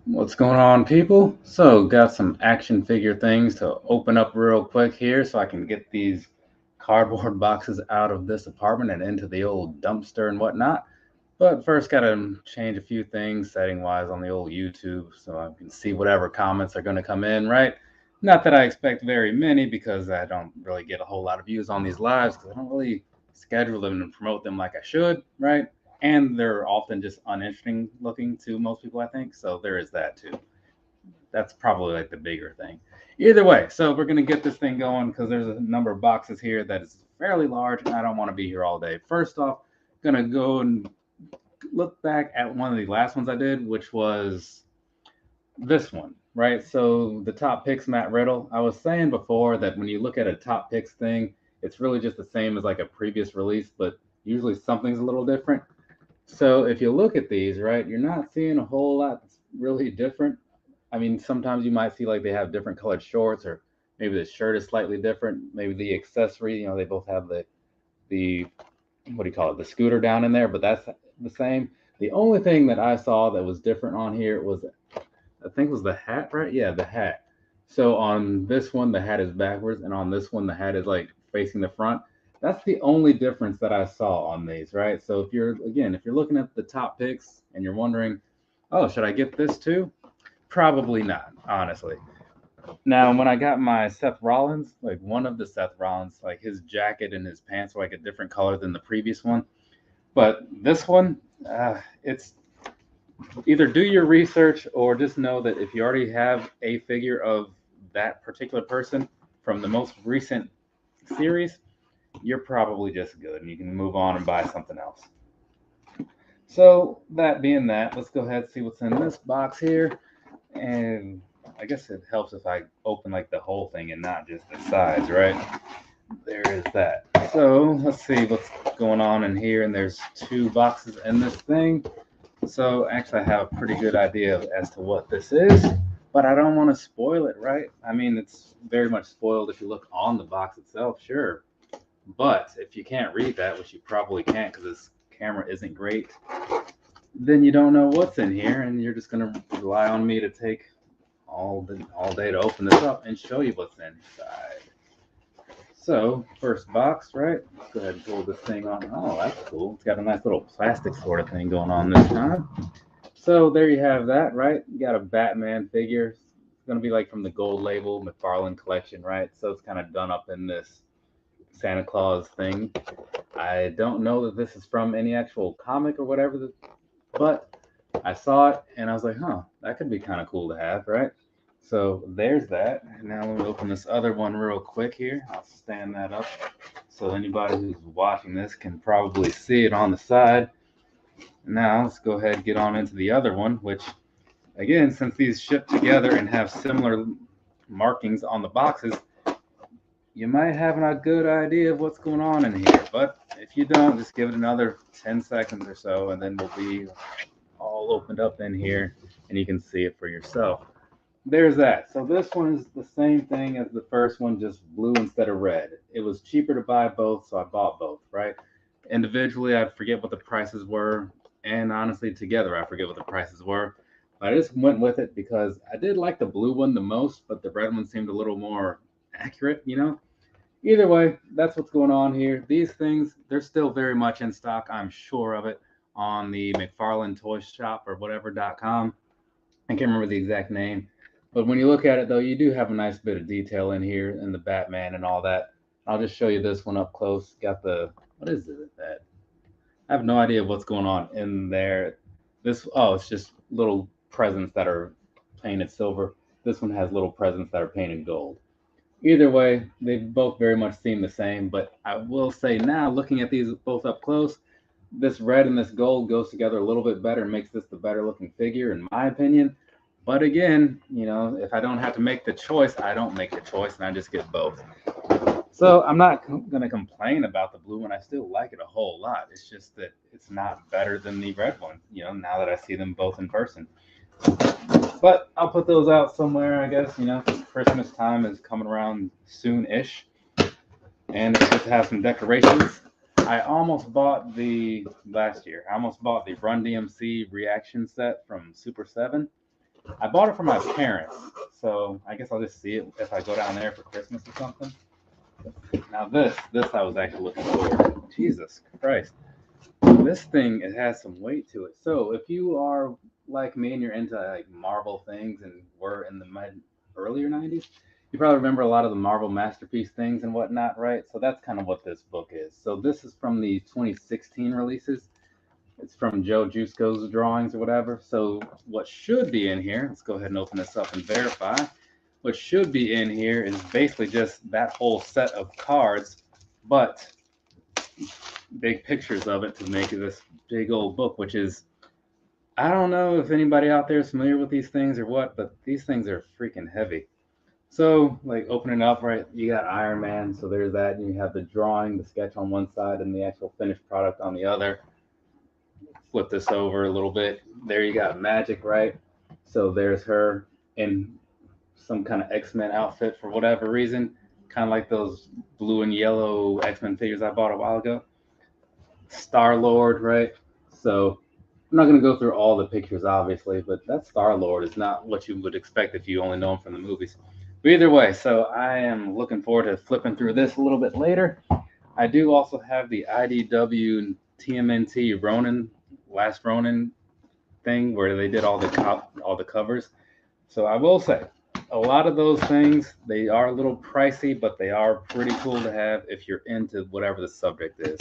What's going on, people? So, got some action figure things to open up real quick here so I can get these cardboard boxes out of this apartment and into the old dumpster and whatnot. But first, gotta change a few things setting wise on the old YouTube so I can see whatever comments are going to come in, right? Not that I expect very many because I don't really get a whole lot of views on these lives because I don't really schedule them and promote them like I should, right? And they're often just uninteresting looking to most people, I think. So there is that too. That's probably like the bigger thing. Either way, so we're gonna get this thing going because there's a number of boxes here that is fairly large, and I don't want to be here all day. First off, gonna go and look back at one of the last ones I did, which was this one, right? So the top picks Matt Riddle. I was saying before that when you look at a top picks thing, it's really just the same as like a previous release, but usually something's a little different. So if you look at these, right, you're not seeing a whole lot that's really different. I mean, sometimes you might see like they have different colored shorts, or maybe the shirt is slightly different. Maybe the accessory, they both have the what do you call it, the scooter down in there, but that's the same. The only thing that I saw that was different on here was, I think it was the hat, right? Yeah, the hat. So on this one, the hat is backwards, and on this one, the hat is like facing the front. That's the only difference that I saw on these, right? So if you're looking at the top picks and you're wondering, oh, should I get this too? Probably not, honestly. Now, when I got my Seth Rollins, like one of the Seth Rollins, like his jacket and his pants were like a different color than the previous one. But this one, it's either do your research or just know that if you already have a figure of that particular person from the most recent series, you're probably just good and you can move on and buy something else. So, that being that, let's go ahead and see what's in this box here. And I guess it helps if I open like the whole thing and not just the sides, right? There is that. So let's see what's going on in here. And there's two boxes in this thing. So actually, I have a pretty good idea as to what this is, but I don't want to spoil it, right? I mean, it's very much spoiled if you look on the box itself, sure. But if you can't read that, which you probably can't because this camera isn't great, then you don't know what's in here, and you're just gonna rely on me to take all day to open this up and show you what's inside. So, first box, right? Let's go ahead and pull this thing on. Oh, that's cool. It's got a nice little plastic sort of thing going on this time. So, there you have that, right? You got a Batman figure. It's going to be like from the gold label McFarlane collection, right? So, it's kind of done up in this Santa Claus thing. I don't know that this is from any actual comic or whatever, but I saw it and I was like, huh, that could be kind of cool to have, right? So there's that. And now let me open this other one real quick here. I'll stand that up so anybody who's watching this can probably see it on the side. Now let's go ahead and get on into the other one, which again, since these ship together and have similar markings on the boxes, you might have a good idea of what's going on in here. But if you don't, just give it another 10 seconds or so, and then we'll be all opened up in here and you can see it for yourself. There's that. So this one is the same thing as the first one, just blue instead of red. It was cheaper to buy both, so I bought both, right? Individually, I forget what the prices were, and honestly, together, I forget what the prices were. But I just went with it because I did like the blue one the most, but the red one seemed a little more accurate. Either way, that's what's going on here. These things, they're still very much in stock, I'm sure of it, on the McFarlane Toy Shop or whatever.com. I can't remember the exact name. But when you look at it, though, you do have a nice bit of detail in here in the Batman and all that. I'll just show you this one up close. Got the, what is it that? I have no idea what's going on in there. It's just little presents that are painted silver. This one has little presents that are painted gold. Either way, they both very much seem the same, but I will say now, looking at these both up close, this red and this gold goes together a little bit better and makes this the better looking figure, in my opinion. But again, if I don't have to make the choice, I don't make the choice and I just get both. So I'm not going to complain about the blue one. I still like it a whole lot. It's just that it's not better than the red one, now that I see them both in person. But I'll put those out somewhere, I guess. Christmas time is coming around soon-ish. And it's good to have some decorations. I almost bought last year, I almost bought the Run DMC reaction set from Super 7. I bought it for my parents, so I guess I'll just see it if I go down there for Christmas or something. Now this I was actually looking forward to. Jesus Christ. This thing, it has some weight to it. So if you are like me and you're into like Marvel things and were in the earlier 90s, you probably remember a lot of the Marvel Masterpiece things and whatnot, right? So that's kind of what this book is. So this is from the 2016 releases. It's from Joe Jusko's drawings or whatever. So what should be in here, let's go ahead and open this up and verify. What should be in here is basically just that whole set of cards, but big pictures of it to make this big old book, which is, I don't know if anybody out there is familiar with these things or what, but these things are freaking heavy. So, like, opening up, right, you got Iron Man, so there's that, and you have the drawing, the sketch on one side, and the actual finished product on the other. Flip this over a little bit. There you got Magic, right? So there's her in some kind of X-Men outfit for whatever reason, kind of like those blue and yellow X-Men figures I bought a while ago. Star-Lord, right? So I'm not going to go through all the pictures, obviously, but that Star-Lord is not what you would expect if you only know him from the movies. But either way, so I am looking forward to flipping through this a little bit later. I do also have the IDW TMNT Ronin, Last Ronin thing where they did all the covers. So I will say, a lot of those things, they are a little pricey, but they are pretty cool to have if you're into whatever the subject is,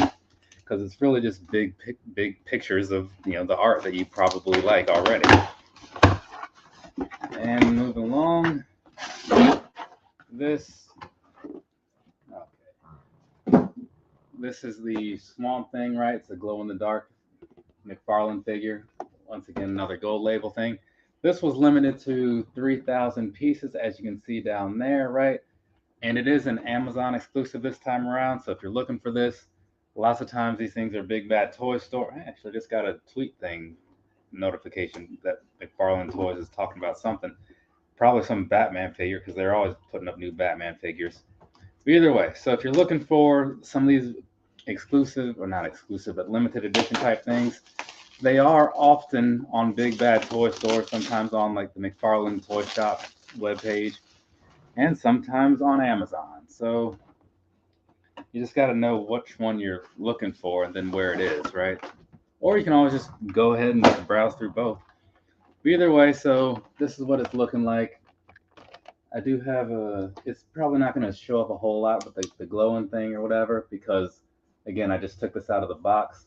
because it's really just big pictures of, you know, the art that you probably like already. And moving along, this is the Swamp Thing, right? It's a glow-in-the-dark McFarlane figure. Once again, another gold label thing. This was limited to 3,000 pieces, as you can see down there, right? And it is an Amazon exclusive this time around. So if you're looking for this, lots of times these things are Big Bad Toy Store. I actually just got a tweet thing notification that McFarlane Toys is talking about something. Probably some Batman figure, because they're always putting up new Batman figures. But either way, so if you're looking for some of these exclusive, or not exclusive, but limited edition type things, they are often on Big Bad Toy Store, sometimes on like the McFarlane Toy Shop webpage, and sometimes on Amazon. So you just got to know which one you're looking for and then where it is, right? Or you can always just go ahead and just browse through both. But either way, so this is what it's looking like. I do have it's probably not going to show up a whole lot with the glowing thing or whatever, because again, I just took this out of the box.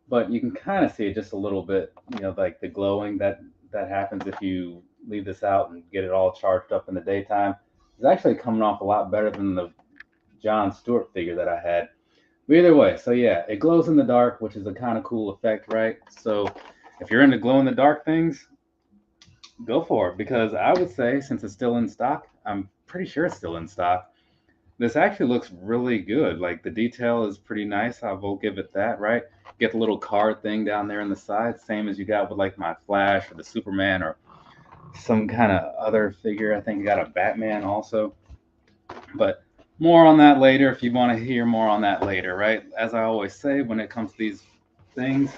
But you can kind of see it just a little bit, you know, like the glowing that happens if you leave this out and get it all charged up in the daytime. It's actually coming off a lot better than the John Stewart figure that I had. But either way, so yeah, it glows in the dark, which is a kind of cool effect, right? So if you're into glow in the dark things, go for it, because I would say, since it's still in stock, I'm pretty sure it's still in stock, this actually looks really good. Like, the detail is pretty nice. I will give it that, right? Get the little card thing down there on the side, same as you got with like my Flash or the Superman or some kind of other figure. I think you got a Batman also. But more on that later if you want to hear more on that later, right? As I always say, when it comes to these things,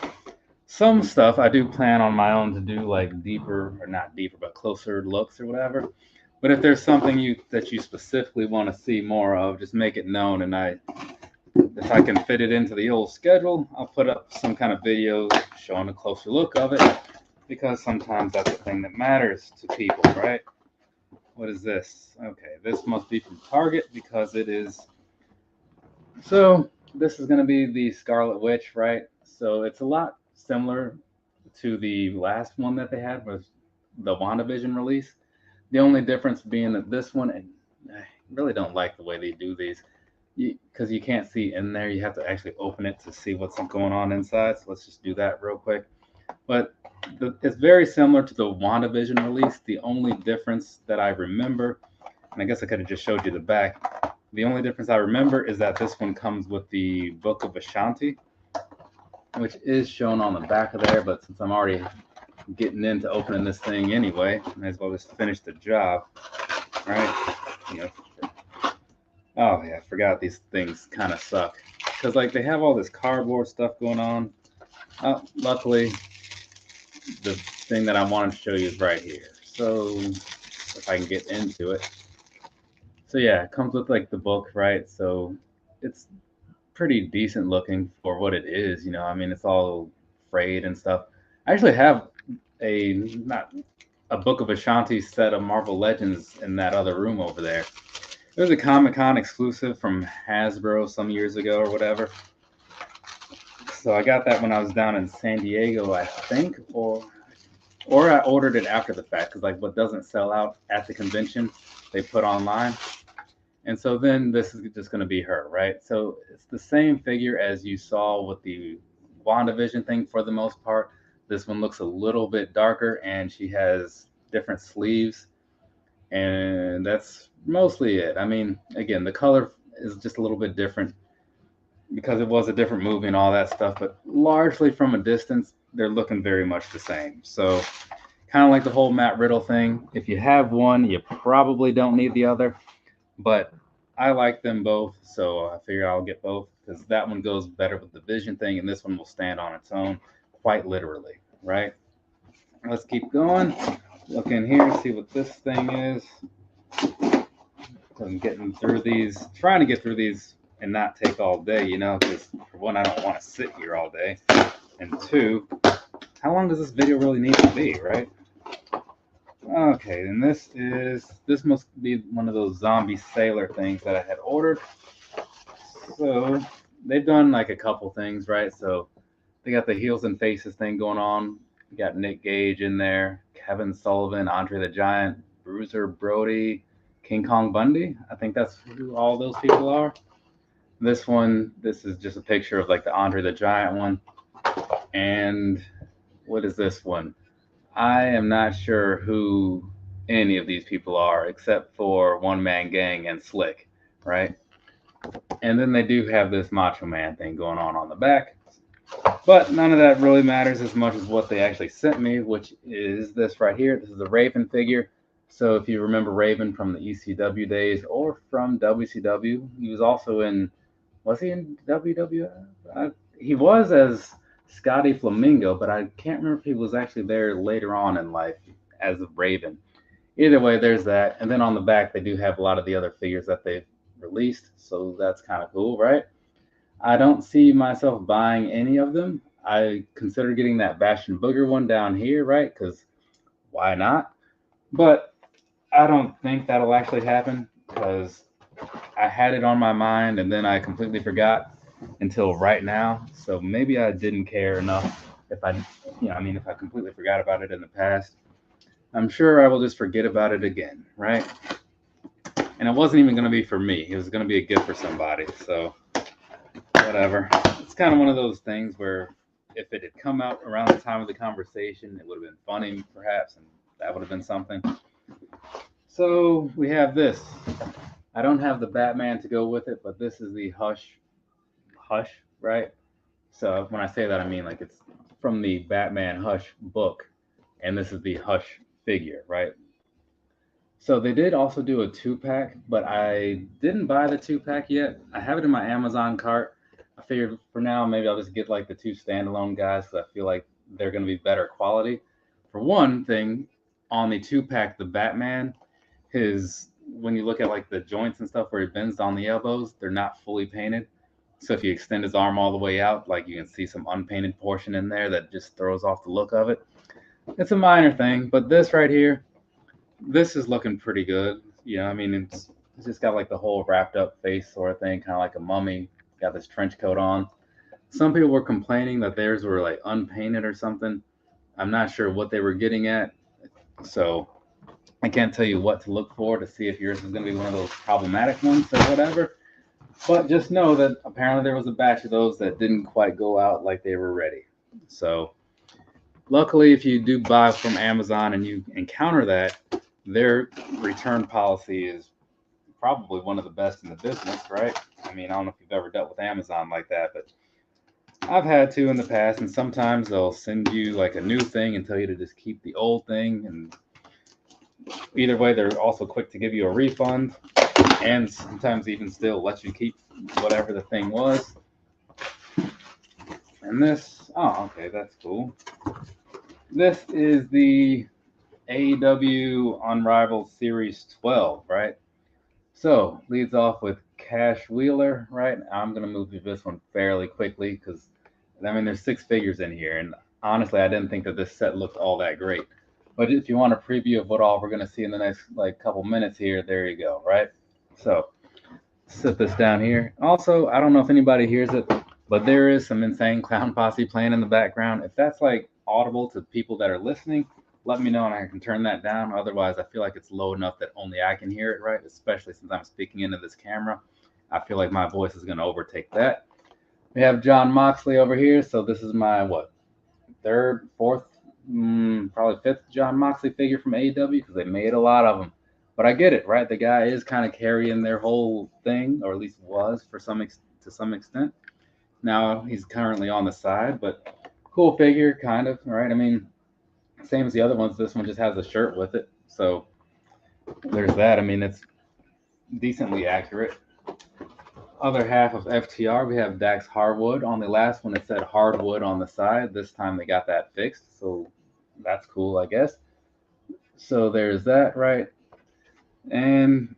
some stuff I do plan on my own to do, like deeper, or not deeper, but closer looks or whatever. But if there's something that you specifically want to see more of, just make it known, and if I can fit it into the old schedule, I'll put up some kind of video showing a closer look of it, because sometimes that's the thing that matters to people, right? What is this? Okay, this must be from Target, because it is. So this is going to be the Scarlet Witch, right? So it's a lot similar to the last one that they had, was the WandaVision release. The only difference being that this one, and I really don't like the way they do these, because you can't see in there. You have to actually open it to see what's going on inside. So let's just do that real quick. But it's very similar to the WandaVision release. The only difference that I remember, and I guess I could have just showed you the back, the only difference I remember is that this one comes with the Book of Ashanti, which is shown on the back of there. But since I'm already getting into opening this thing anyway, might as well just finish the job, right? You know. Oh yeah, I forgot these things kind of suck, because like they have all this cardboard stuff going on. Luckily, the thing that I wanted to show you is right here. So if I can get into it. So yeah, it comes with like the book, right? So it's pretty decent looking for what it is, you know. I mean, it's all frayed and stuff. I actually have a not a Book of Ashanti set of Marvel Legends in that other room over there. It was a Comic-Con exclusive from Hasbro some years ago or whatever. So I got that when I was down in San Diego, I think, or I ordered it after the fact, because like what doesn't sell out at the convention, they put online. And so then this is just going to be her, right? So it's the same figure as you saw with the WandaVision thing for the most part. This one looks a little bit darker, and she has different sleeves, and that's mostly it. I mean, again, the color is just a little bit different because it was a different movie and all that stuff, but largely from a distance, they're looking very much the same. So kind of like the whole Matt Riddle thing. If you have one, you probably don't need the other, but I like them both, so I figure I'll get both because that one goes better with the Vision thing, and this one will stand on its own, quite literally, right? Let's keep going. Look in here, see what this thing is. I'm getting through these, trying to get through these and not take all day, you know, because for one, I don't want to sit here all day, and two, how long does this video really need to be, right? Okay, and this must be one of those zombie sailor things that I had ordered. So they've done like a couple things, right? So they got the heels and faces thing going on. You got Nick Gage in there, Kevin Sullivan, Andre the Giant, Bruiser Brody, King Kong Bundy. I think that's who all those people are. This is just a picture of like the Andre the Giant one. And what is this one? I am not sure who any of these people are except for One Man Gang and Slick, right? And then they do have this Macho Man thing going on the back. But none of that really matters as much as what they actually sent me, which is this right here. This is a Raven figure. So if you remember Raven from the ECW days or from WCW, he was also was he in WWF? He was as Scotty Flamingo, but I can't remember if he was actually there later on in life as a Raven. Either way, there's that. And then on the back, they do have a lot of the other figures that they've released. So that's kind of cool, right? I don't see myself buying any of them. I consider getting that Bastion Booger one down here, right? Because why not? But I don't think that'll actually happen because I had it on my mind and then I completely forgot until right now. So maybe I didn't care enough if if I completely forgot about it in the past. I'm sure I will just forget about it again, right? And it wasn't even going to be for me. It was going to be a gift for somebody. So whatever. It's kind of one of those things where if it had come out around the time of the conversation, it would have been funny perhaps, and that would have been something. So we have this. I don't have the Batman to go with it, but this is the Hush, right? So when I say that, I mean like it's from the Batman Hush book, and this is the Hush figure, right? So they did also do a 2-pack, but I didn't buy the 2-pack yet. I have it in my Amazon cart. I figured for now maybe I'll just get like the 2 standalone guys because I feel like they're going to be better quality. For one thing, on the 2-pack, the Batman, when you look at like the joints and stuff where he bends on the elbows, they're not fully painted. So if you extend his arm all the way out, like you can see some unpainted portion in there that just throws off the look of it. It's a minor thing, but this right here, this is looking pretty good. You know, I mean, it's just got like the whole wrapped up face sort of thing, kind of like a mummy. Got this trench coat on. Some people were complaining that theirs were like unpainted or something. I'm not sure what they were getting at. So I can't tell you what to look for to see if yours is going to be one of those problematic ones or whatever. But just know that apparently there was a batch of those that didn't quite go out like they were ready. So luckily, if you do buy from Amazon and you encounter that, their return policy is probably one of the best in the business, right? I mean, I don't know if you've ever dealt with Amazon like that, but I've had to in the past, and sometimes they'll send you like a new thing and tell you to just keep the old thing, and either way, they're also quick to give you a refund, and sometimes even still let you keep whatever the thing was. And this, oh, okay, that's cool. This is the AEW Unrivaled Series 12, right? So, leads off with Cash Wheeler, right? I'm going to move through this one fairly quickly because, I mean, there's 6 figures in here. And honestly, I didn't think that this set looked all that great. But if you want a preview of what all we're going to see in the next, like, couple minutes here, there you go, right? So, sit this down here. Also, I don't know if anybody hears it, but there is some Insane Clown Posse playing in the background. If that's, like, audible to people that are listening, let me know and I can turn that down. Otherwise, I feel like it's low enough that only I can hear it, right? Especially since I'm speaking into this camera. I feel like my voice is going to overtake that. We have John Moxley over here. So this is my, third, fourth, probably fifth John Moxley figure from AEW because they made a lot of them. But I get it, right? The guy is kind of carrying their whole thing, or at least was to some extent. Now he's currently on the side, but cool figure, kind of, right? I mean, same as the other ones. This one just has a shirt with it. So there's that. I mean, it's decently accurate. Other half of FTR, we have Dax Harwood. On the last one, it said hardwood on the side. This time they got that fixed. So that's cool, I guess. So there's that, right? And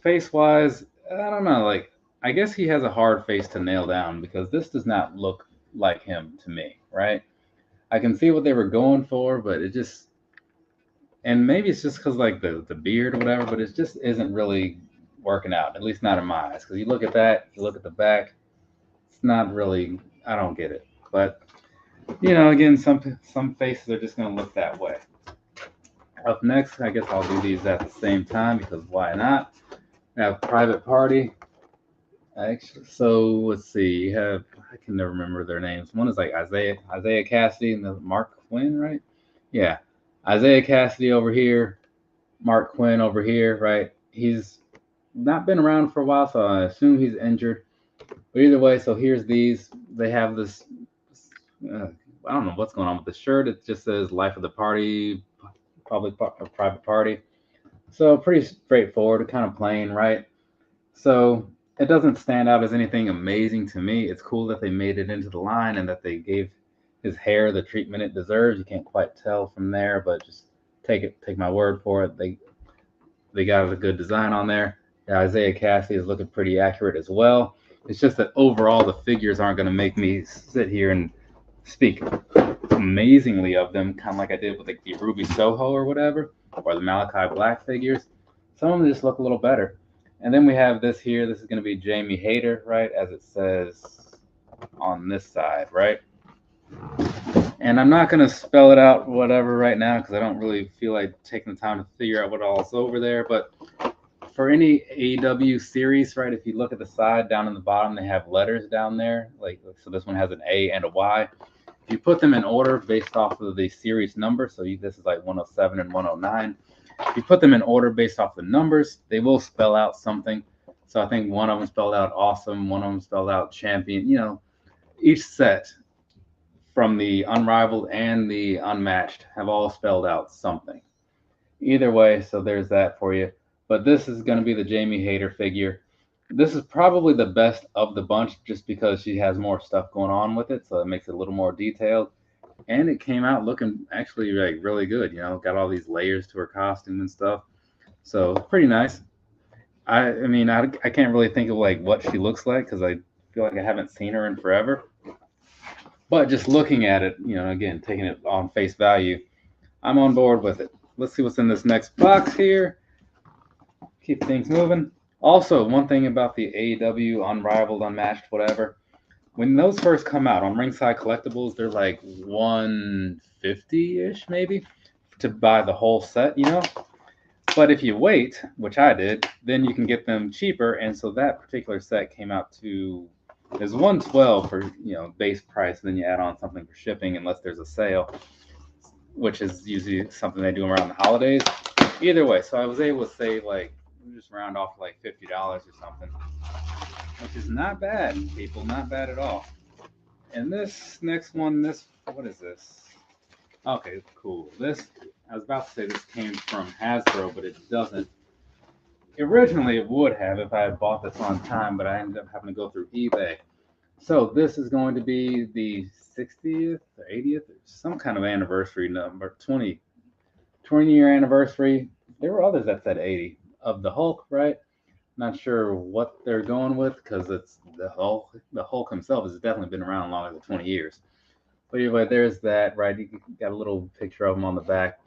face-wise, I don't know. Like, I guess he has a hard face to nail down because this does not look like him to me, right? I can see what they were going for, but it just, and maybe it's just because like the beard or whatever, but it just isn't really working out, at least not in my eyes. Because you look at that, you look at the back, it's not really, I don't get it. But, you know, again, some faces are just going to look that way. Up next, I guess I'll do these at the same time because why not? We have Private Party. Actually, so let's see. You have, I can never remember their names. One is like Isaiah Cassidy and the Mark Quinn, right? Yeah, Isaiah Cassidy over here, Mark Quinn over here, right? He's not been around for a while, so I assume he's injured. But either way, so here's these. They have this. I don't know what's going on with the shirt. It just says "Life of the Party," probably a Private Party. So pretty straightforward, kind of plain, right? So it doesn't stand out as anything amazing to me. It's cool that they made it into the line and that they gave his hair the treatment it deserves. You can't quite tell from there, but just take my word for it. They got a good design on there. Yeah, Isaiah Cassidy is looking pretty accurate as well. It's just that overall the figures aren't going to make me sit here and speak amazingly of them, kind of like I did with like the Ruby Soho or whatever, or the Malachi Black figures. Some of them just look a little better. And then we have this here. This is going to be Jamie Hayter, right, as it says on this side, right? And I'm not going to spell it out whatever right now because I don't really feel like taking the time to figure out what all's over there. But for any AEW series, right, if you look at the side down in the bottom, they have letters down there. Like, so this one has an A and a Y. If you put them in order based off of the series number, so this is like 107 and 109. If you put them in order based off the numbers, they will spell out something. So I think one of them spelled out awesome, one of them spelled out champion. You know, each set from the Unrivaled and the Unmatched have all spelled out something. Either way, so there's that for you. But this is going to be the Jamie Hayter figure. This is probably the best of the bunch just because she has more stuff going on with it, so it makes it a little more detailed. And it came out looking actually like really good, you know, got all these layers to her costume and stuff. So pretty nice. I mean, I can't really think of like what she looks like because I feel like I haven't seen her in forever. But just looking at it, you know, again, taking it on face value, I'm on board with it. Let's see what's in this next box here. Keep things moving. Also, one thing about the AEW Unrivaled, Unmatched, whatever, when those first come out on Ringside Collectibles, they're like $150-ish maybe to buy the whole set, you know? But if you wait, which I did, then you can get them cheaper. And so that particular set came out to, is $112 for, you know, base price. Then you add on something for shipping unless there's a sale, which is usually something they do around the holidays. Either way, so I was able to save like, just round off like $50 or something, which is not bad, people, not bad at all. And this next one, what is this? Okay, cool. This, I was about to say this came from Hasbro, but it doesn't. Originally, it would have if I had bought this on time, but I ended up having to go through eBay. So this is going to be the 60th or 80th, or some kind of anniversary number, 20. 20-year anniversary. There were others that said 80 of the Hulk, right? Not sure what they're going with because it's the Hulk. The Hulk himself has definitely been around longer than 20 years. But anyway, there's that, right? You got a little picture of him on the back.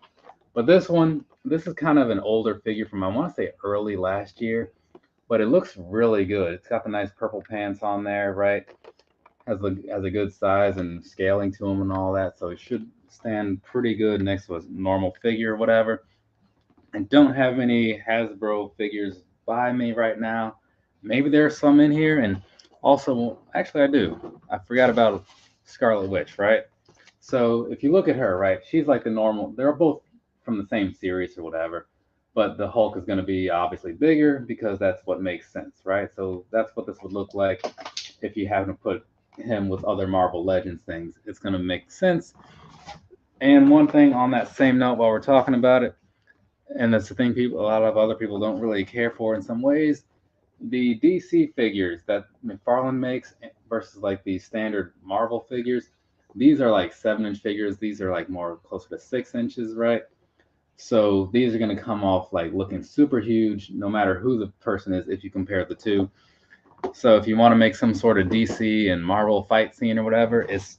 But this one, this is kind of an older figure from, I want to say, early last year. But it looks really good. It's got the nice purple pants on there, right? Has a good size and scaling to him and all that. So it should stand pretty good next to a normal figure or whatever. I don't have any Hasbro figures by me right now. Maybe there's some in here, and also, actually, I do. I forgot about Scarlet Witch, right? So if you look at her, right, she's like the normal. They're both from the same series or whatever, but the Hulk is going to be obviously bigger because that's what makes sense, right? So that's what this would look like if you happen to put him with other Marvel Legends things. It's going to make sense. And one thing on that same note, while we're talking about it, and that's the thing a lot of other people don't really care for in some ways, the DC figures that McFarlane makes versus like the standard Marvel figures, these are like 7-inch figures. These are like more closer to 6 inches, right? So these are going to come off like looking super huge no matter who the person is if you compare the two. So if you want to make some sort of DC and Marvel fight scene or whatever, if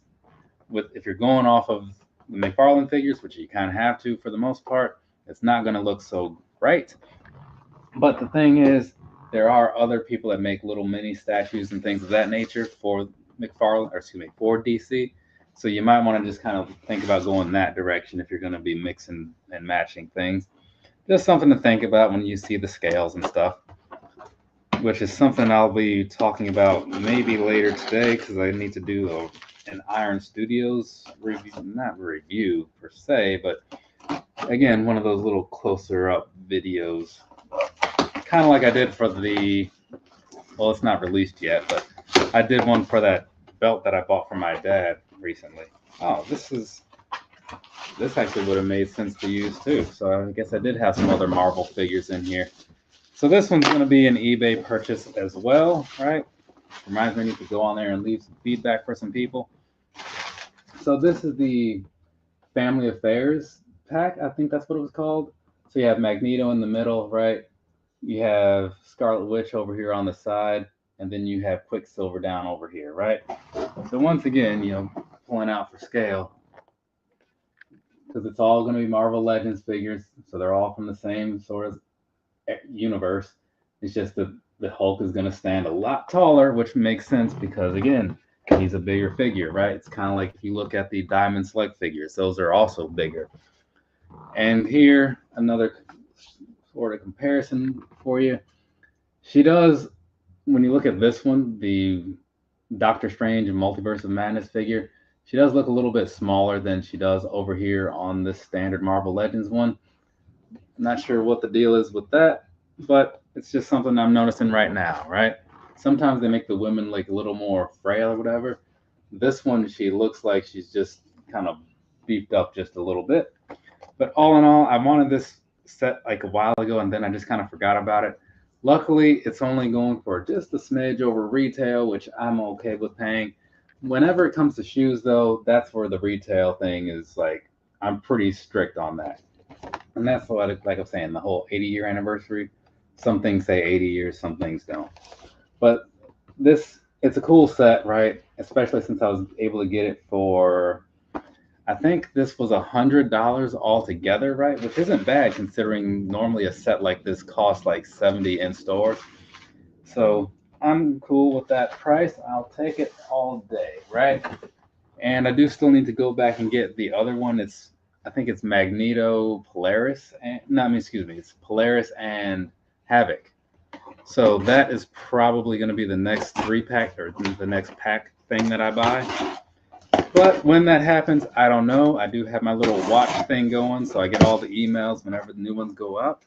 you're going off of the McFarlane figures, which you kind of have to for the most part, it's not going to look so bright. But the thing is, there are other people that make little mini statues and things of that nature for for DC. So you might want to just kind of think about going that direction if you're going to be mixing and matching things. Just something to think about when you see the scales and stuff, which is something I'll be talking about maybe later today because I need to do an Iron Studios review, not review per se, but again, one of those little closer up videos, kind of like I did for well, it's not released yet, but I did one for that belt that I bought from my dad recently. Oh, this actually would have made sense to use too. So I guess I did have some other Marvel figures in here. So this one's going to be an eBay purchase as well, right? Reminds me I need to go on there and leave some feedback for some people. So this is the Family Affairs pack. I think that's what it was called. So you have Magneto in the middle, right? You have Scarlet Witch over here on the side, and then you have Quicksilver down over here, right? So once again, pulling out for scale, because it's all going to be Marvel Legends figures, so they're all from the same sort of universe. It's just the Hulk is going to stand a lot taller, which makes sense because, again, he's a bigger figure, right? It's kind of like if you look at the Diamond Select figures, those are also bigger. And here, another sort of comparison for you. She does, when you look at this one, the Doctor Strange and Multiverse of Madness figure, she does look a little bit smaller than she does over here on this standard Marvel Legends one. I'm not sure what the deal is with that, but it's just something I'm noticing right now, right? Sometimes they make the women like a little more frail or whatever. This one, she looks like she's just kind of beefed up just a little bit. But all in all, I wanted this set like a while ago, and then I just kind of forgot about it. Luckily, it's only going for just a smidge over retail, which I'm okay with paying. Whenever it comes to shoes, though, that's where the retail thing is like, I'm pretty strict on that. And that's what, like I'm saying, the whole 80-year anniversary. Some things say 80 years, some things don't. But it's a cool set, right? Especially since I was able to get it for, I think this was $100 altogether, right? Which isn't bad considering normally a set like this costs like 70 in store. So I'm cool with that price. I'll take it all day, right? And I do still need to go back and get the other one. I think it's Magneto, Polaris, it's Polaris and Havoc. So that is probably going to be the next 3-pack or the next pack thing that I buy. But when that happens, I don't know. I do have my little watch thing going, so I get all the emails whenever the new ones go up,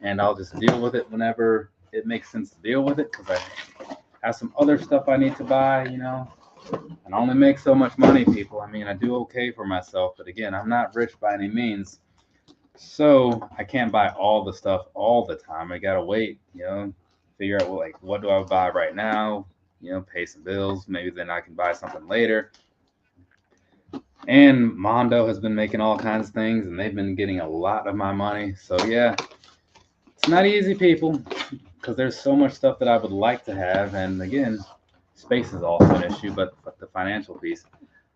and I'll just deal with it whenever it makes sense to deal with it because I have some other stuff I need to buy, and I only make so much money, people. I mean, I do okay for myself, but again, I'm not rich by any means, so I can't buy all the stuff all the time. I gotta wait, figure out what do I buy right now, pay some bills. Maybe then I can buy something later. And Mondo has been making all kinds of things, and they've been getting a lot of my money. So yeah, it's not easy, people, because there's so much stuff that I would like to have, and again, space is also an issue, but the financial piece.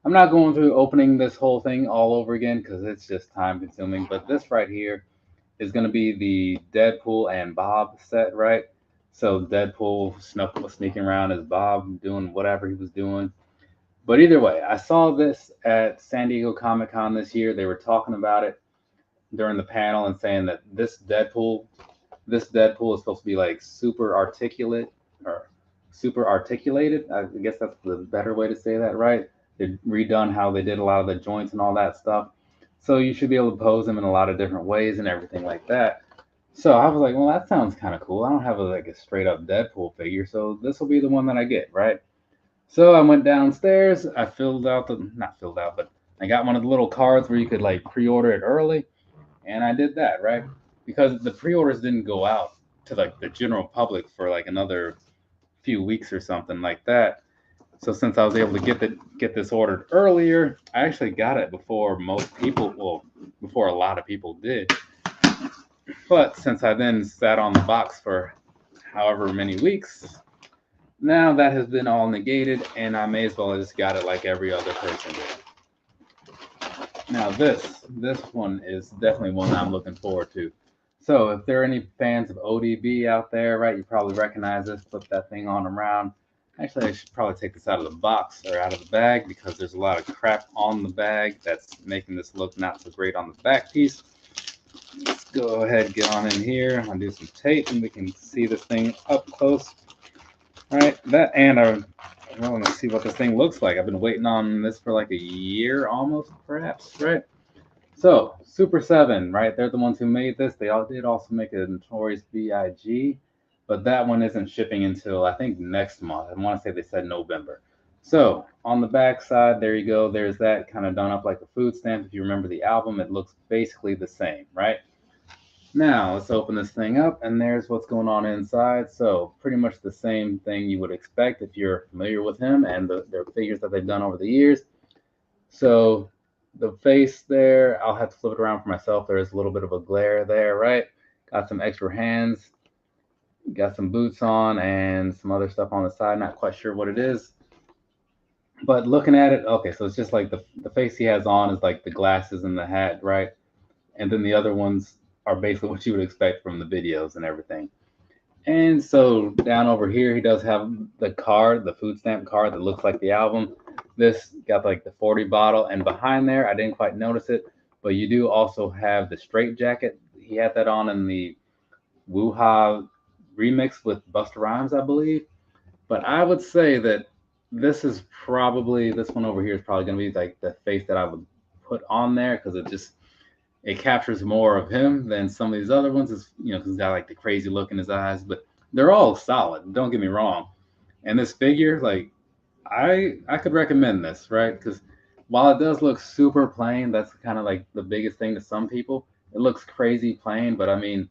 I'm not going through opening this whole thing all over again because it's just time consuming. But this right here is going to be the Deadpool and Bob set, right? So Deadpool was sneaking around as Bob doing whatever he was doing. But either way, I saw this at San Diego Comic Con this year. They were talking about it during the panel and saying that this Deadpool is supposed to be like super articulate or super articulated. I guess that's the better way to say that, right? They've redone how they did a lot of the joints and all that stuff. So you should be able to pose him in a lot of different ways and everything like that. So I was like, well, that sounds kind of cool. I don't have like a straight up Deadpool figure, so this will be the one that I get, right? So I went downstairs. I filled out not filled out, but I got one of the little cards where you could like pre-order it early, and I did that, right? Because the pre-orders didn't go out to like the general public for like another few weeks or something like that. So since I was able to get this ordered earlier, I actually got it before most people, well, before a lot of people did. But since I then sat on the box for however many weeks, now that has been all negated, and I may as well have just got it like every other person did. Now this one is definitely one that I'm looking forward to. So if there are any fans of ODB out there, right, you probably recognize this. Flip that thing on around. Actually, I should probably take this out of the box or out of the bag because there's a lot of crap on the bag that's making this look not so great on the back piece. Let's go ahead and get on in here. I'll do some tape and we can see this thing up close. All right, that and I want to see what this thing looks like. I've been waiting on this for like a year almost, perhaps, right? So, Super 7, right? They're the ones who made this. They all did also make a Notorious B.I.G., but that one isn't shipping until I think next month. I want to say they said November. So, on the back side, there you go. There's that kind of done up like a food stamp. If you remember the album, it looks basically the same, right? Now, let's open this thing up, and there's what's going on inside. So, pretty much the same thing you would expect if you're familiar with him and their figures that they've done over the years. So, the face there, I'll have to flip it around for myself. There's a little bit of a glare there, right? Got some extra hands, got some boots on, and some other stuff on the side. Not quite sure what it is. But looking at it, okay, so it's just like the face he has on is like the glasses and the hat, right? And then the other ones are basically what you would expect from the videos and everything. And so down over here, he does have the card, the food stamp card that looks like the album. This got like the 40 bottle, and behind there, I didn't quite notice it, but you do also have the straight jacket. He had that on in the Wuha remix with Busta Rhymes, I believe. But I would say that this one over here is probably going to be like the face that I would put on there because it captures more of him than some of these other ones. Is because he's got like the crazy look in his eyes, but they're all solid. Don't get me wrong. And this figure, like I could recommend this, right? Because while it does look super plain, that's kind of like the biggest thing to some people. It looks crazy plain, but I mean,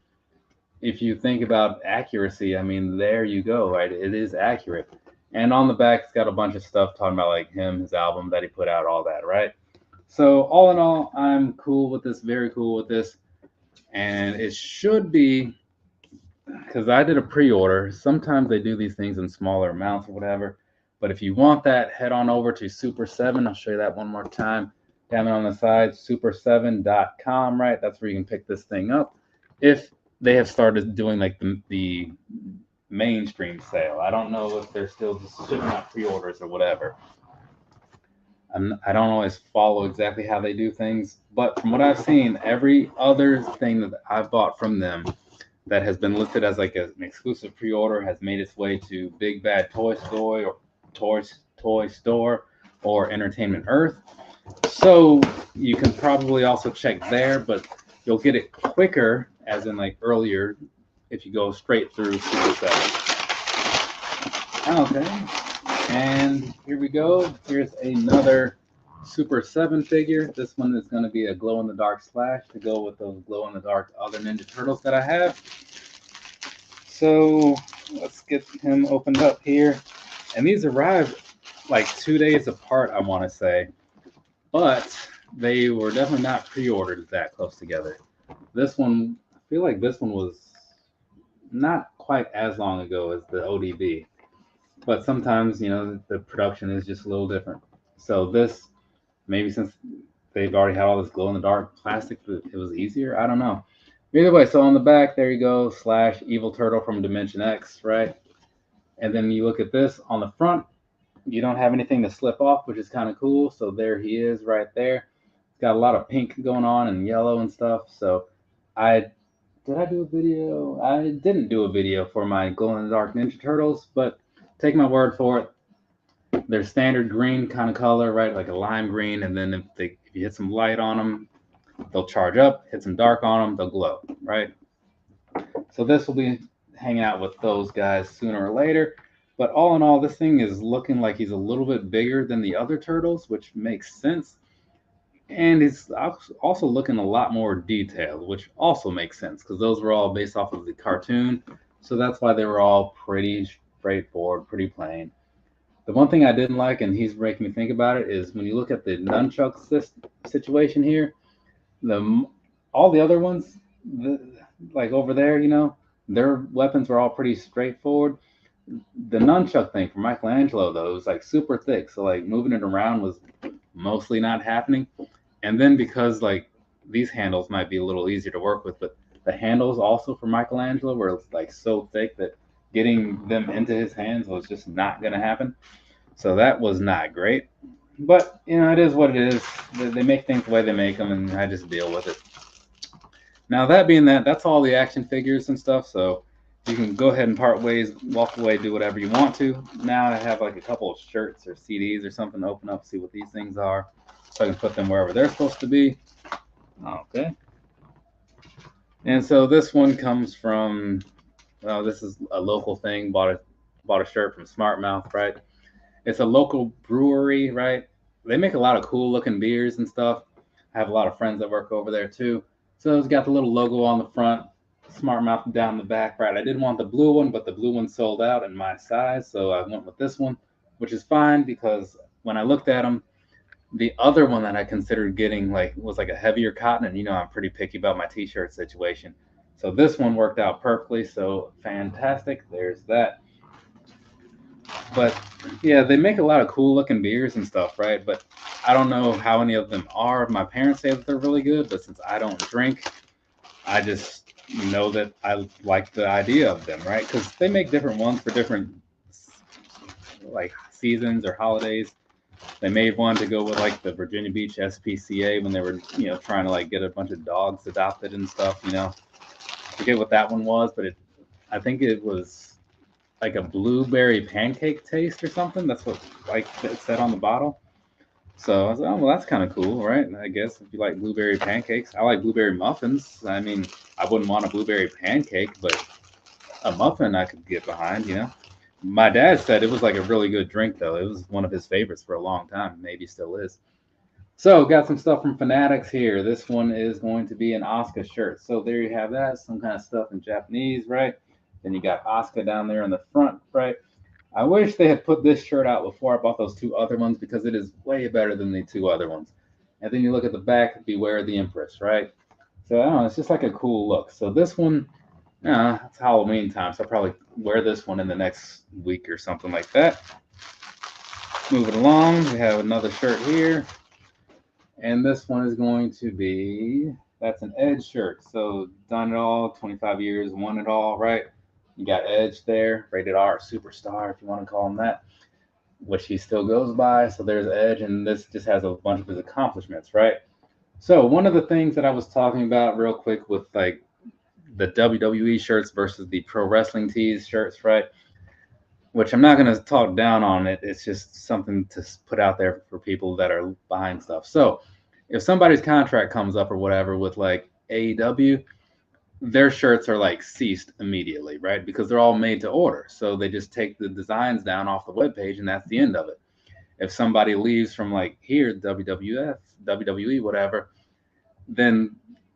if you think about accuracy, I mean, there you go, right? It is accurate. And on the back, it's got a bunch of stuff talking about like him, his album that he put out, all that, right? So all in all, I'm cool with this, very cool with this. And it should be, because I did a pre-order. Sometimes they do these things in smaller amounts or whatever. But if you want that, head on over to Super 7. I'll show you that one more time. Down on the side, super7.com, right? That's where you can pick this thing up. If they have started doing like the mainstream sale. I don't know if they're still just shipping out pre-orders or whatever. I don't always follow exactly how they do things, but from what I've seen, every other thing that I've bought from them that has been listed as like an exclusive pre-order has made its way to Big Bad Toy Store or Entertainment Earth. So you can probably also check there, but you'll get it quicker, as in like earlier, if you go straight through Super 7. Okay. And here we go. Here's another Super 7 figure. This one is going to be a glow-in-the-dark Slash to go with those glow-in-the-dark other Ninja Turtles that I have. So let's get him opened up here. And these arrived like 2 days apart, I want to say. but they were definitely not pre-ordered that close together. This one, I feel like this one was not quite as long ago as the ODB, but sometimes the production is just a little different. So this, maybe since they've already had all this glow in the dark plastic, it was easier. I don't know. Either way, so on the back there you go, / Evil Turtle from Dimension X, right? And then you look at this on the front, you don't have anything to slip off, which is kind of cool. So there he is right there. It's got a lot of pink going on and yellow and stuff. So I did I do a video? I didn't do a video for my glow in the dark Ninja Turtles, but take my word for it. They're standard green kind of color, right? Like a lime green. And then if you hit some light on them, they'll charge up. Hit some dark on them, they'll glow, right? So this will be hanging out with those guys sooner or later. But all in all, this thing is looking like he's a little bit bigger than the other turtles, which makes sense. And he's also looking a lot more detailed, which also makes sense because those were all based off of the cartoon. So that's why they were all pretty straightforward, pretty plain. The one thing I didn't like, and he's making me think about it, is when you look at the nunchuck situation here, all the other ones, like over there, their weapons were all pretty straightforward. The nunchuck thing for Michelangelo, though, was like super thick. So like moving it around was mostly not happening. And then because like these handles might be a little easier to work with, but the handles also for Michelangelo were like so thick that getting them into his hands was just not going to happen. So that was not great. But, it is what it is. They make things the way they make them, and I just deal with it. Now, that being that's all the action figures and stuff. So you can go ahead and part ways, walk away, do whatever you want to. Now I have like a couple of shirts or CDs or something to open up, see what these things are, so I can put them wherever they're supposed to be. Okay. And so this one comes from, this is a local thing. Bought a shirt from Smartmouth, right? It's a local brewery, right? They make a lot of cool looking beers and stuff. I have a lot of friends that work over there too. So it's got the little logo on the front, Smartmouth down the back, right? I didn't want the blue one, but the blue one sold out in my size, so I went with this one, which is fine because when I looked at them, the other one that I considered getting was like a heavier cotton, and I'm pretty picky about my t-shirt situation. So this one worked out perfectly, so fantastic. There's that. But yeah, they make a lot of cool looking beers and stuff, right? But I don't know how any of them are. My parents say that they're really good, but since I don't drink, I just know that I like the idea of them, right? Because they make different ones for different like seasons or holidays. They made one to go with like the Virginia Beach SPCA when they were, trying to like get a bunch of dogs adopted and stuff. I forget what that one was, but I think it was like a blueberry pancake taste or something. That's what like it said on the bottle. So I was like, oh, well, that's kind of cool, right? I guess if you like blueberry pancakes, I like blueberry muffins. I mean, I wouldn't want a blueberry pancake, but a muffin I could get behind, My dad said it was like a really good drink, though. It was one of his favorites for a long time. Maybe still is. So got some stuff from Fanatics here. This one is going to be an Asuka shirt. So there you have that. Some kind of stuff in Japanese, right? Then you got Asuka down there in the front, right? I wish they had put this shirt out before I bought those two other ones because it is way better than the two other ones. And then you look at the back, Beware the Empress, right? So I don't know, it's just like a cool look. So this one, it's Halloween time, so I'll probably wear this one in the next week or something like that. Moving along, we have another shirt here. And this one is going to be, that's an Edge shirt. So done it all, 25 years, won it all, right? You got Edge there, rated R, superstar, if you want to call him that, which he still goes by. So there's Edge, and this just has a bunch of his accomplishments, right? So one of the things that I was talking about real quick with like the WWE shirts versus the pro wrestling tees shirts, right? Which I'm not going to talk down on it. It's just something to put out there for people that are behind stuff. So if somebody's contract comes up or whatever with like AEW, their shirts are like ceased immediately, right? Because they're all made to order. So they just take the designs down off the webpage and that's the end of it. If somebody leaves from like here, WWF, WWE, whatever, then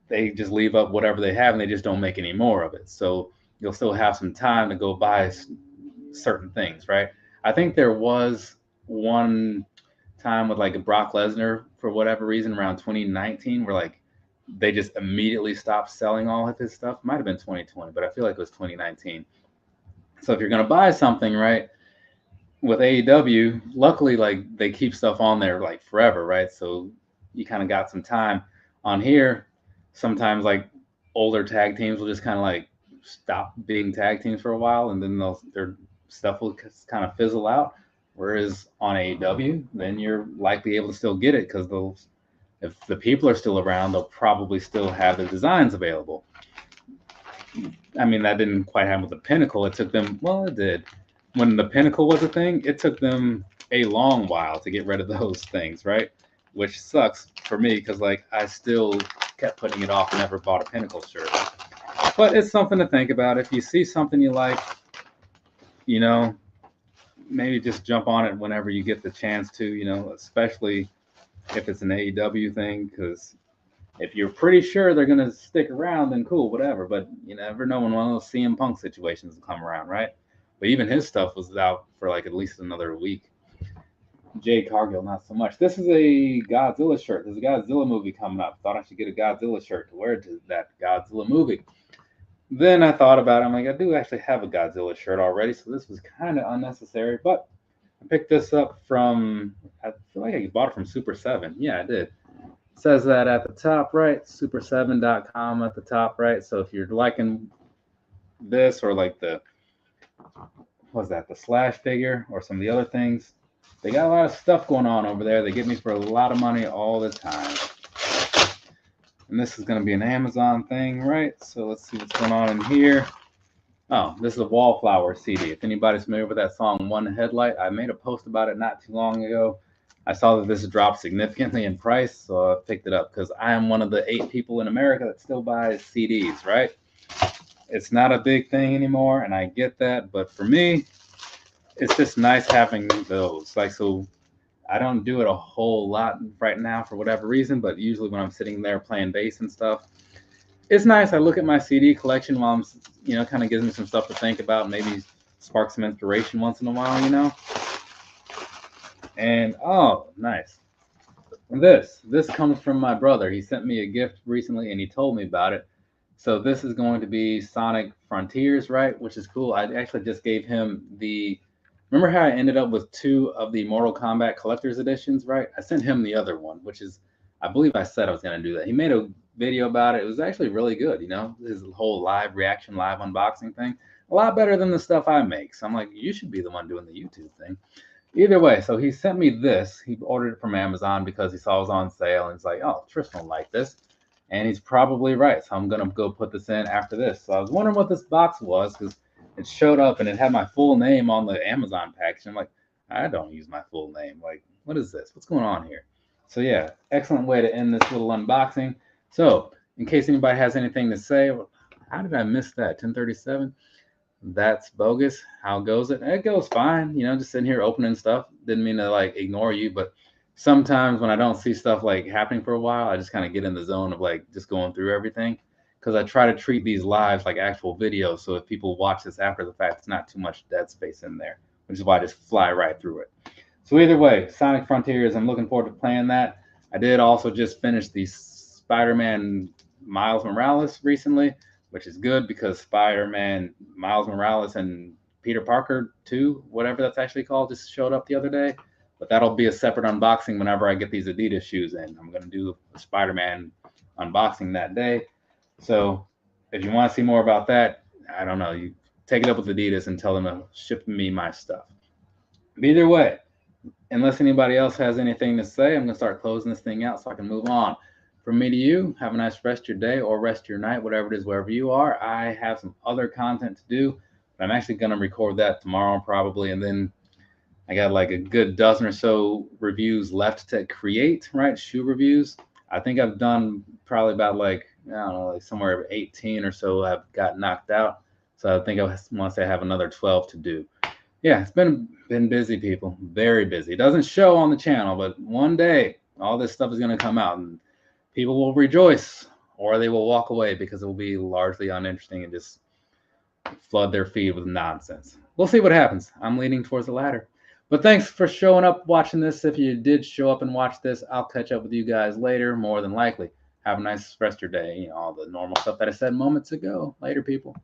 they just leave up whatever they have and they just don't make any more of it. So you'll still have some time to go buy certain things, right? I think there was one time with like Brock Lesnar for whatever reason around 2019, where like they just immediately stopped selling all of his stuff. Might have been 2020, but I feel like it was 2019. So if you're gonna buy something, right, with AEW, luckily like they keep stuff on there like forever, right? So you kind of got some time. On here, sometimes like older tag teams will just kind of like stop being tag teams for a while, and then their stuff will kind of fizzle out. Whereas on AEW, then you're likely able to still get it because those, if the people are still around, they'll probably still have the designs available. I mean, that didn't quite happen with the Pinnacle. It took them, well, it did. When the Pinnacle was a thing, it took them a long while to get rid of those things, right? Which sucks for me because like I still kept putting it off and never bought a Pinnacle shirt. But it's something to think about. If you see something you like, you know, maybe just jump on it whenever you get the chance to, you know, especially if it's an AEW thing, because if you're pretty sure they're going to stick around, then cool, whatever. But you never know when one of those CM Punk situations will come around, right? But even his stuff was out for like at least another week. Jay Cargill, not so much. This is a Godzilla shirt. There's a Godzilla movie coming up. Thought I should get a Godzilla shirt to wear to that Godzilla movie. Then I thought about it. I'm like, I do actually have a Godzilla shirt already, so this was kind of unnecessary. But I picked this up from, I feel like I bought it from Super 7. Yeah, I did. It says that at the top right, super7.com at the top right. So if you're liking this or like the, what's that, the Slash figure or some of the other things, they got a lot of stuff going on over there. They get me for a lot of money all the time. And this is going to be an Amazon thing, right? So let's see what's going on in here. Oh, this is a Wallflowers CD. If anybody's familiar with that song, One Headlight, I made a post about it not too long ago. I saw that this dropped significantly in price, so I picked it up because I am one of the 8 people in America that still buys CDs, right? It's not a big thing anymore, and I get that. But for me, it's just nice having those. Like, so I don't do it a whole lot right now for whatever reason, but usually when I'm sitting there playing bass and stuff, it's nice. I look at my CD collection while I'm, you know, kind of gives me some stuff to think about, maybe spark some inspiration once in a while, you know? And, oh, nice. This comes from my brother. He sent me a gift recently and he told me about it. So this is going to be Sonic Frontiers, right? Which is cool. I actually just gave him the, remember how I ended up with 2 of the Mortal Kombat collector's editions, right? I sent him the other one, which is, I believe I said I was going to do that. He made a video about it. It was actually really good, you know, his whole live reaction, live unboxing thing. A lot better than the stuff I make. So I'm like, you should be the one doing the YouTube thing. Either way, so he sent me this. He ordered it from Amazon because he saw it was on sale. And he's like, oh, Tristan will like this. And he's probably right. So I'm going to go put this in after this. So I was wondering what this box was because it showed up and it had my full name on the Amazon package. I'm like, I don't use my full name. Like, what is this? What's going on here? So yeah, excellent way to end this little unboxing. So in case anybody has anything to say, how did I miss that? 10:37? That's bogus. How goes it? It goes fine. You know, just sitting here opening stuff. Didn't mean to like ignore you, but sometimes when I don't see stuff like happening for a while, I just kind of get in the zone of like just going through everything. Because I try to treat these lives like actual videos. So if people watch this after the fact, it's not too much dead space in there, which is why I just fly right through it. So either way, Sonic Frontiers, I'm looking forward to playing that. I did also just finish the Spider-Man Miles Morales recently, which is good because Spider-Man Miles Morales and Peter Parker 2, whatever that's actually called, just showed up the other day. But that'll be a separate unboxing whenever I get these Adidas shoes in. I'm going to do a Spider-Man unboxing that day. So if you want to see more about that, I don't know, you take it up with Adidas and tell them to ship me my stuff. But either way, unless anybody else has anything to say, I'm going to start closing this thing out so I can move on. From me to you, have a nice rest of your day or rest of your night, whatever it is, wherever you are. I have some other content to do, but I'm actually going to record that tomorrow probably. And then I got like a good dozen or so reviews left to create, right? Shoe reviews. I think I've done probably about like, I don't know, like somewhere 18 or so I've got knocked out. So I think I want to say I have another 12 to do. Yeah, it's been busy, people. Very busy. It doesn't show on the channel, but one day all this stuff is going to come out and people will rejoice or they will walk away because it will be largely uninteresting and just flood their feed with nonsense. We'll see what happens. I'm leaning towards the latter. But thanks for showing up, watching this. If you did show up and watch this, I'll catch up with you guys later, more than likely. Have a nice rest of your day. All the normal stuff that I said moments ago. Later, people.